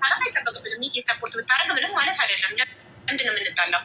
ማለት አይጠበቅብንም። ሚኪ ሰፖርት ብታደርግ ምንም ማለት አይደለም። ለምንድን ነው የምንጣላው?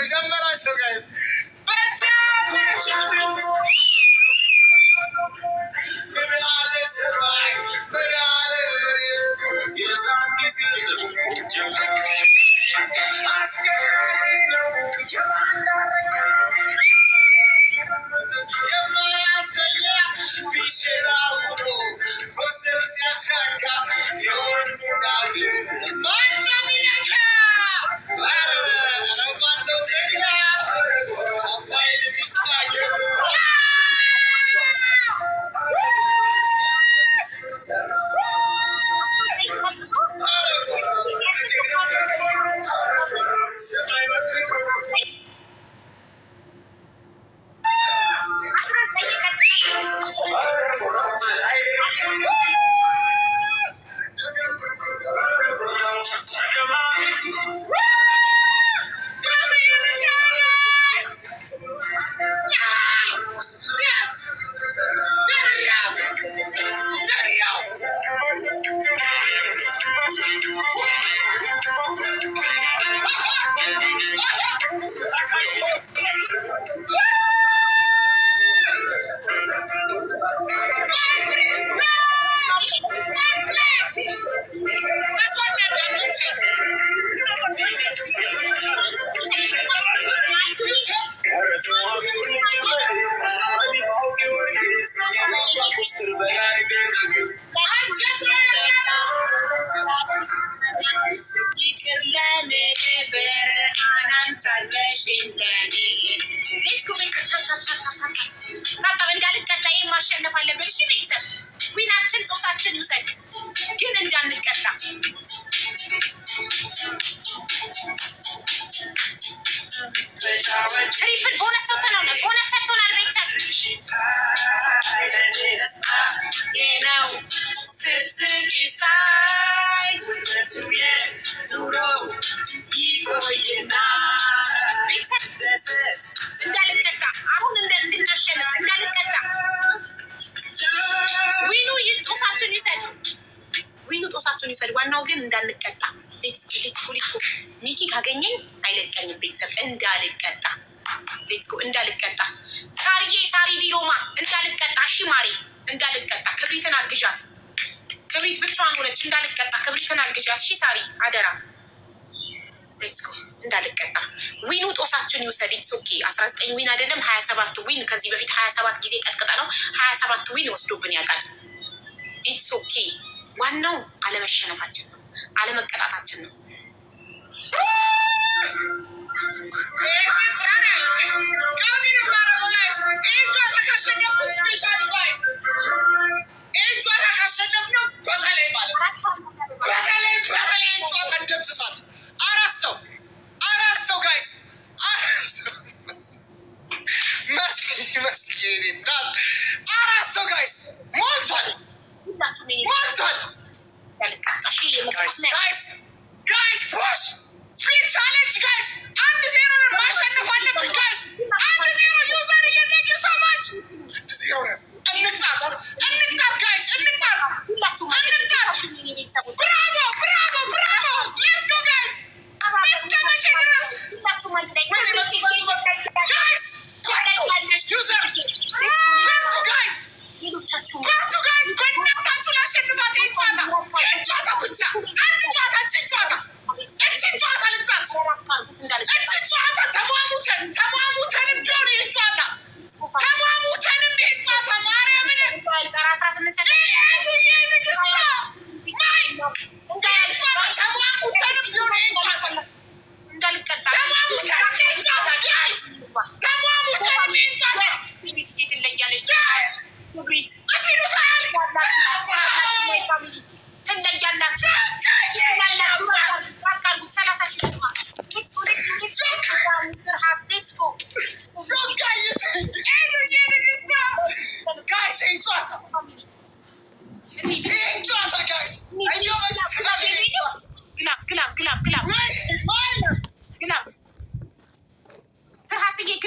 ጀመራቸው ጋይስ ማሸነፍ አለብን። እሺ ቤተሰብ ዊናችን ጦሳችን ይውሰድ፣ ግን እንዳንቀጣ። ትሪፕል ቦነስ ሰጥተናል። ቦነስ ሰጥቶናል ቤተሰብ። ይህ ነው ስስቂ ሳይ ኑሮ ይቆይና ቤተሰብ እንዳልቀጣ፣ አሁን እንድናሸንፍ እንዳልቀጣ። ዊኑ ጦሳችን ይውሰድ፣ ዊኑ ጦሳችን ይውሰድ። ዋናው ግን እንዳንቀጣ። ሌትስኮ ሚኪ ካገኘኝ አይለቀኝም ቤተሰብ። እንዳልቀጣ ሌትስኮ፣ እንዳልቀጣ። ሳሪ ዲሮማ እንዳልቀጣ። እሺ ማሪ እንዳልቀጣ። ክብሪትን አግዣት። ክብሪት ብቻዋን ሆነች። እንዳልቀጣ ክብሪትን አግዣት። እሺ ሳሪ አደራ። ሌትስኮ እንዳልቀጣ። ዊኑ ጦሳችን ይውሰድ። ኦኬ 19 ዊን አይደለም 27 ዊን። ከዚህ በፊት 27 ጊዜ ቀጥቅጠ ነው 27 ዊን ወስዶብን ያውቃል። ኢትስ ኦኬ። ዋናው አለመሸነፋችን ነው፣ አለመቀጣታችን ነው።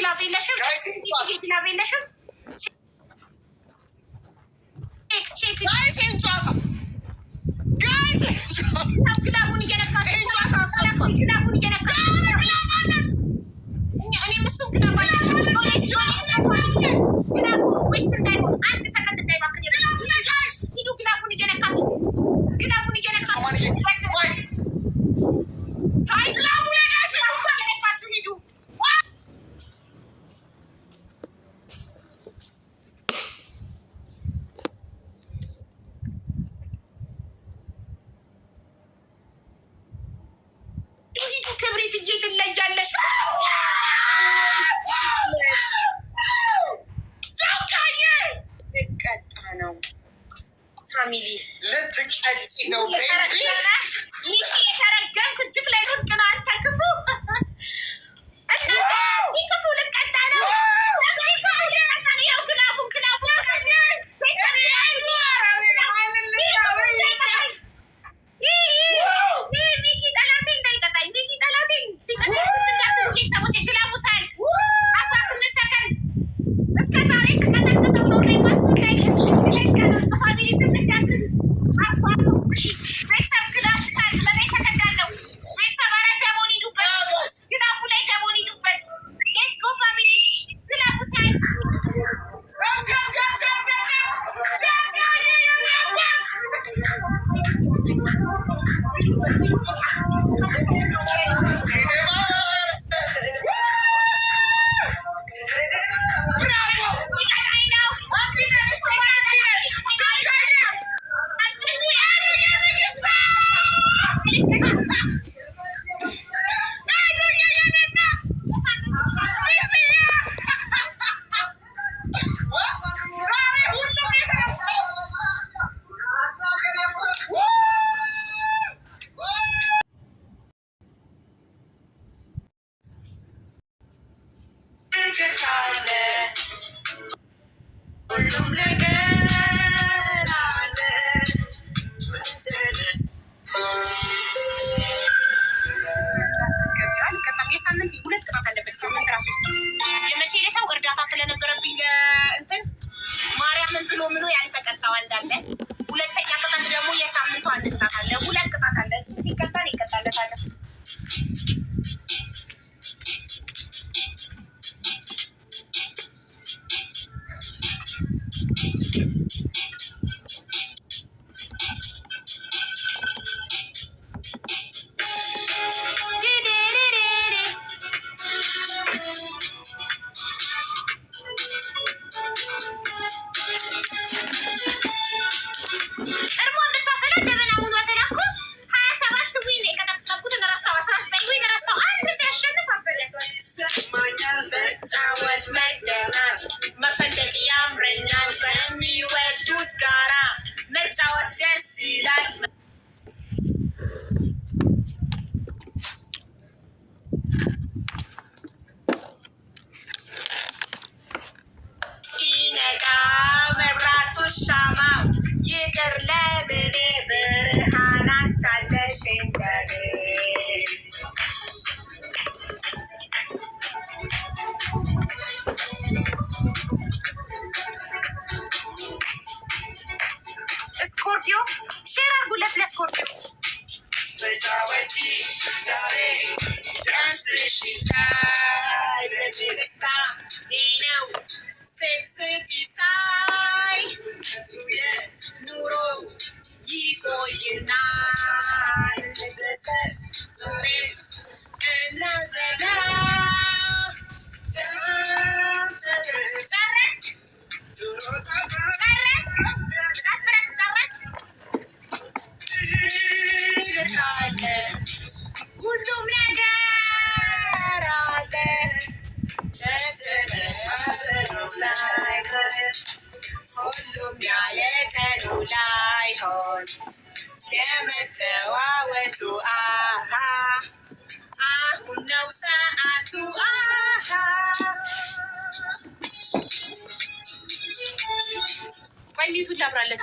ግላፍ የለሽም? ግላፍ የለሽም? ቼክ ግላፉን እየነካች ግላፉን እየነካች እኔም እሱም ግላፍ ግላፉ ወይስ እንዳይሆን አንድ ሰከንድ እንዳይባክን ሂዱ። ግላፉን እየነካች ግላፉን እየነካችሁ ሂዱ። ክብሪት ትለያለሽ። ልቀጣ ነው ፋሚሊ ልትቀጭ ነው። የተረገምክ እጅግ ላይ ሆን ግን አንተ ክፉ ክፉ ልቀጣ ነው። ሚኪ ጠላቴ እንዳይቀጣኝ ሚኪ ጠላቴ ሲቀጣ እንዳትሉ ቤተሰቦች ግላቡ ሳያልቅ 18 ሰከንድ እስከ ዛሬ ተቀጠቅጠው ነው ማሱ ፋሚሊ ስምንዳትሉ ቤተሰብ ግላቡ ሳያልቅ ለላይ ተቀዳለው ቤተሰብ አረ ደሞን ሂዱበት ግላቡ ላይ ደሞን ሂዱበት። ሌትስ ጎ ፋሚሊ ግላቡ ሳያልቅ የሳምንት 2 ቅጣት አለበት። ሳምንት ራሱ የመቼ ዕለታው እርዳታ ስለነበረብኝ እንትን ማርያምን ብሎ ምኖ ያልተቀጣው እንዳለ፣ ሁለተኛ ቅጣት ደግሞ የሳምንቱ አንድ ቅጣት አለ። 2 ቅጣት አለ። እሱ ሲቀጣን ይቀጣለታል። መፈለግ ያምረኛል በሚወዱት ጋራ መጫወት ደስ ይላል። ሲነጋ መብራቱ ሻማው ይቅር ለብሌ ብርሃናት አለሽ እንደኔ ስኮርፒዮ ሼር አድርጉለት ለስኮርፒዮ በጫወቲ ዛሬ ቀንስሽታይ ደስታ ነው ስቅሳይ ኑሮ ይቆይና ደሰት ዙሬ እናዘጋ ሁሉም ነገር አለ ሁሉም ያለ ቀኑ ላይሆን የመጨዋወቱ አሁን ነው ሰዓቱ ቆይ ሚቱን ላብራለት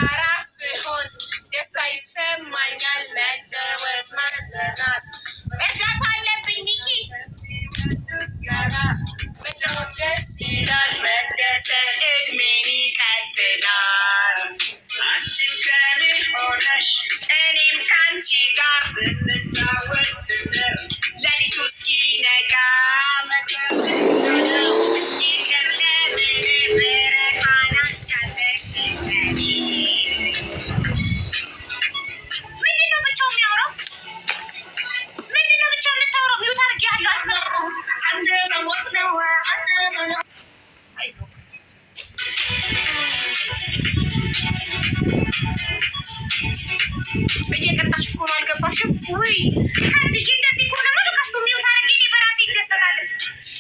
ጋራ ስሆን ደስታ ይሰማኛል። መደወት ማዘናት እርዳታ አለብኝ ሚኪ መጫወት ደስ ይላል። መደሰት እድሜን ይቀጥላል። አንቺም ከኔ ሆነሽ እኔም ከአንቺ ጋር ስንጫወት ሌሊቱ እስኪነጋ እየቀጣሽ እኮ ነው። አልገባሽም ወይ? አንድዬ እንደዚህ ከሆነ ማ በቃ እሱ የሚውት አድርጌ እኔ በራሴ ይደሰታል።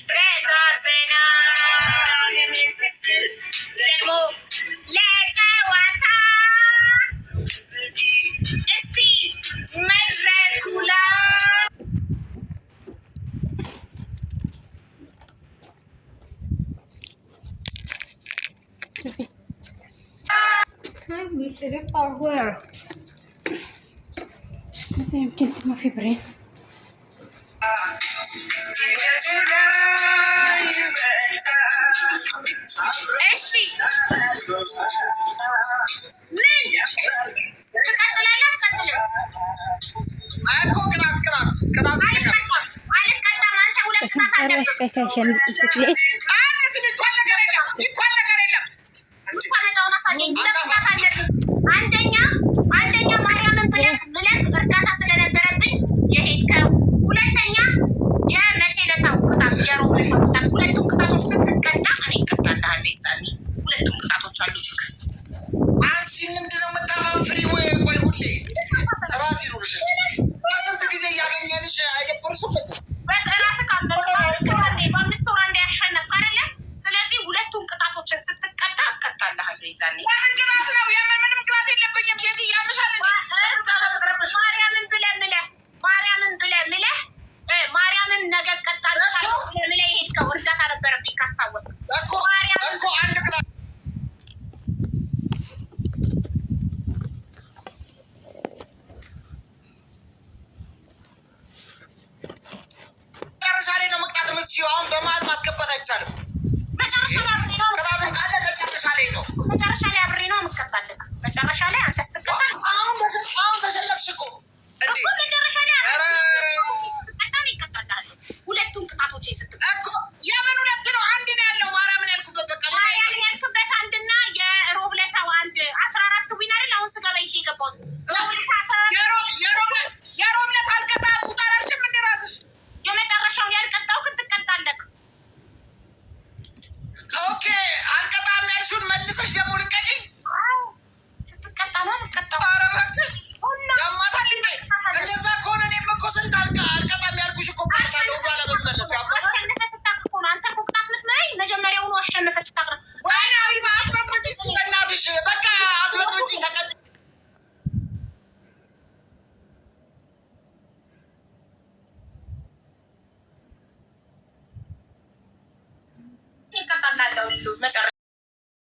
ገዛዘና የሚስስል ደግሞ ለጨዋታ እስቲ መድረኩላ يمكن ما في برين እሺ ምን ትቀጥላለህ? አትቀጥልም? ቅጣት አልቀጣም። አንተ ሁለት ቅጣት አለብህ።